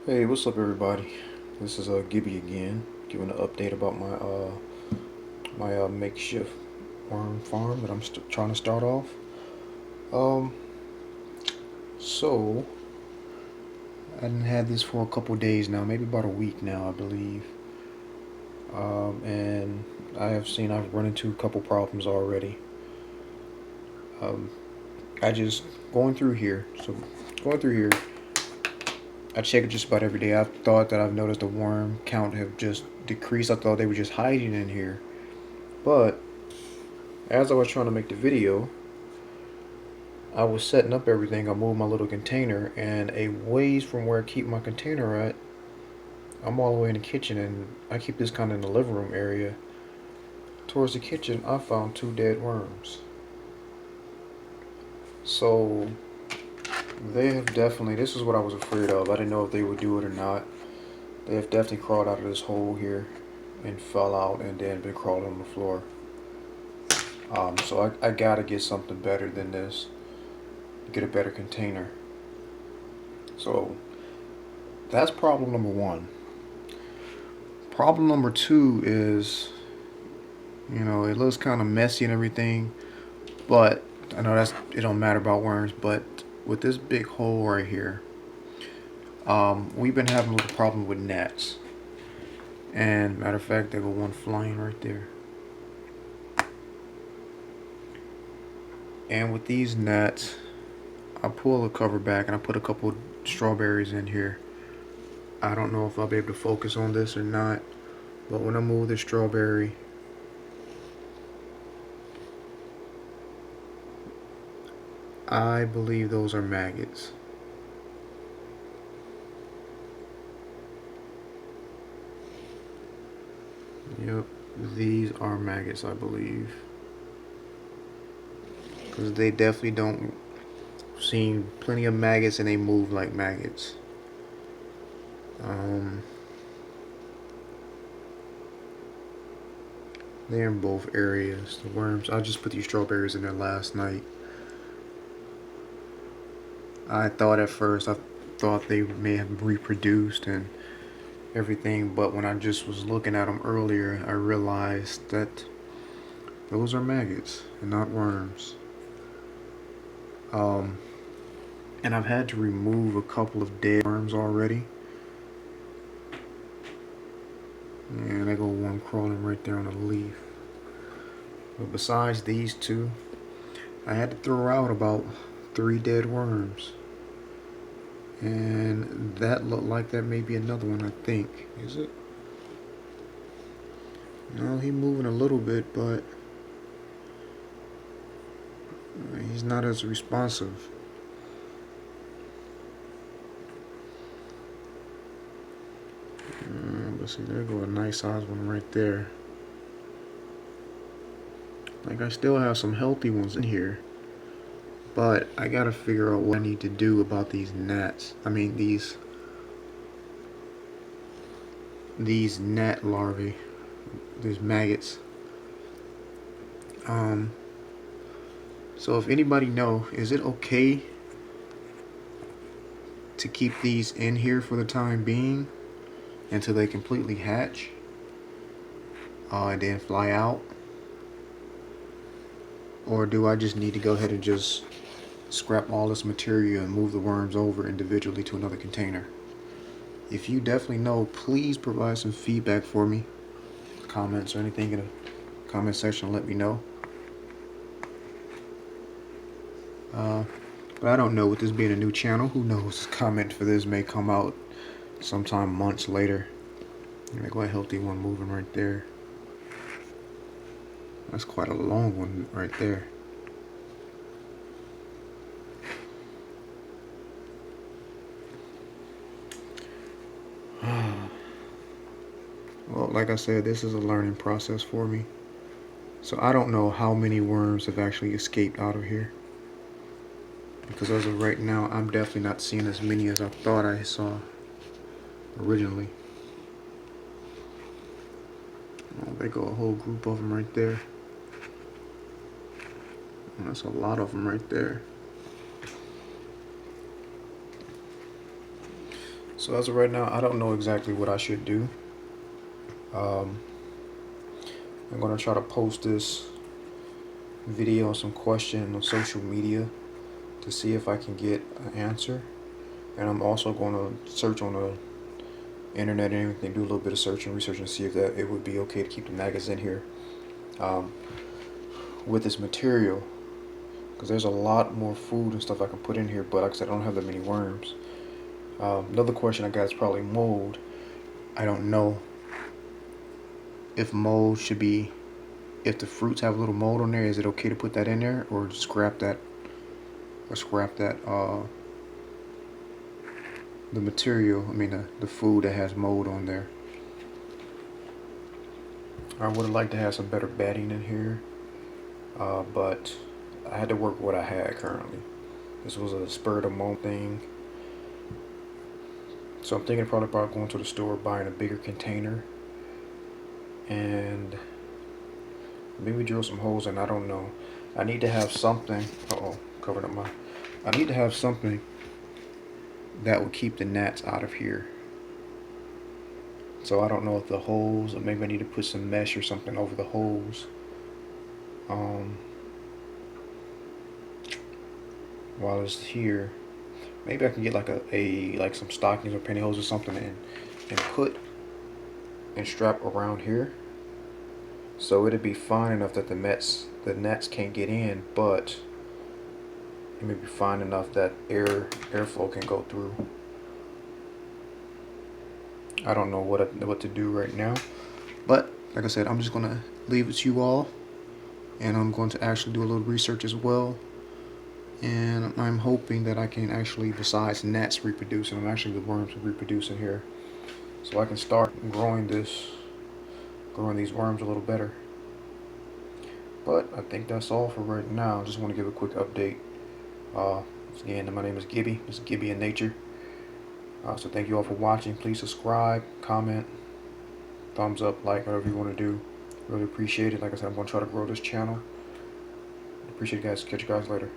Hey, what's up, everybody? This is Gibby again, giving an update about my makeshift worm farm that I'm trying to start off. Um, so I done had this for a couple days now, maybe about a week now, I believe. And I've run into a couple problems already. Um, I just going through here. So going through here, I check it just about every day. I've noticed the worm count have just decreased. I thought they were just hiding in here, but as I was trying to make the video, I was setting up everything. I moved my little container, and a ways from where I keep my container at, I'm all the way in the kitchen, and I keep this kind of in the living room area. Towards the kitchen, I found two dead worms. So they have definitely, this is what I was afraid of. I didn't know if they would do it or not. They have definitely crawled out of this hole here and fell out and then been crawling on the floor. So I gotta get something better than this. Get a better container. So that's problem number one. Problem number two is, it looks kind of messy and everything, but I know it don't matter about worms, but with this big hole right here, we've been having a little problem with gnats. And matter of fact, there go one flying right there. And with these gnats, I pull the cover back and I put a couple strawberries in here. I don't know if I'll be able to focus on this or not, but when I move the strawberry, I believe those are maggots. Yep, these are maggots, I believe. Because they definitely don't seem plenty of maggots and they move like maggots. They're in both areas. The worms, I just put these strawberries in there last night. I thought at first, I thought they may have reproduced and everything, but when I just was looking at them earlier, I realized that those are maggots and not worms. And I've had to remove a couple of dead worms already. And I go one crawling right there on a leaf. But besides these two, I had to throw out about 3 dead worms. And that looked like that may be another one, I think. Is it? No, he's moving a little bit, but he's not as responsive. Let's see, there go a nice size one right there. Like, I still have some healthy ones in here, but I gotta figure out what I need to do about these gnats. I mean, these gnat larvae, these maggots. So if anybody know, is it okay to keep these in here for the time being until they completely hatch and then fly out? Or do I just need to go ahead and just scrap all this material and move the worms over individually to another container? If you definitely know, please provide some feedback for me. Comments or anything in the comment section, let me know. But I don't know, with this being a new channel, who knows, comment for this may come out sometime months later. There go a healthy one moving right there. That's quite a long one right there. Well, like I said, this is a learning process for me. So I don't know how many worms have actually escaped out of here. Because as of right now, I'm definitely not seeing as many as I thought I saw originally. Oh, there go a whole group of them right there. That's a lot of them right there. So as of right now, I don't know exactly what I should do. I'm gonna try to post this video on some question on social media to see if I can get an answer. And I'm also going to search on the internet and everything, do a little bit of search and research and see if that it would be okay to keep the maggots in here with this material, because there's a lot more food and stuff I can put in here, but like I said, I don't have that many worms. Another question I got is probably mold. I don't know if mold should be, if the fruits have a little mold on there, is it okay to put that in there, or scrap that, the material, I mean the food that has mold on there. I would have liked to have some better bedding in here, but I had to work with what I had currently. This was a spur of the moment thing. So I'm thinking probably about going to the store, buying a bigger container, and maybe drill some holes in. I don't know. I need to have something. Covered up my. I need to have something that would keep the gnats out of here. So I don't know if the holes, or maybe I need to put some mesh or something over the holes. While it's here, maybe I can get like like some stockings or pantyhose or something and put and strap around here, so it'd be fine enough that the gnats can't get in, but it may be fine enough that airflow can go through. I don't know what to do right now, but like I said, I'm just gonna leave it to you all, and I'm going to actually do a little research as well. And I'm hoping that I can actually, besides gnats reproducing, I'm actually the worms reproducing here, so I can start growing these worms a little better. But I think that's all for right now. Just want to give a quick update. Again, my name is Gibby. This is Gibby-N-Nature. So thank you all for watching. Please subscribe, comment, thumbs up, like, whatever you want to do. Really appreciate it. Like I said, I'm going to try to grow this channel. Appreciate it, guys. Catch you guys later.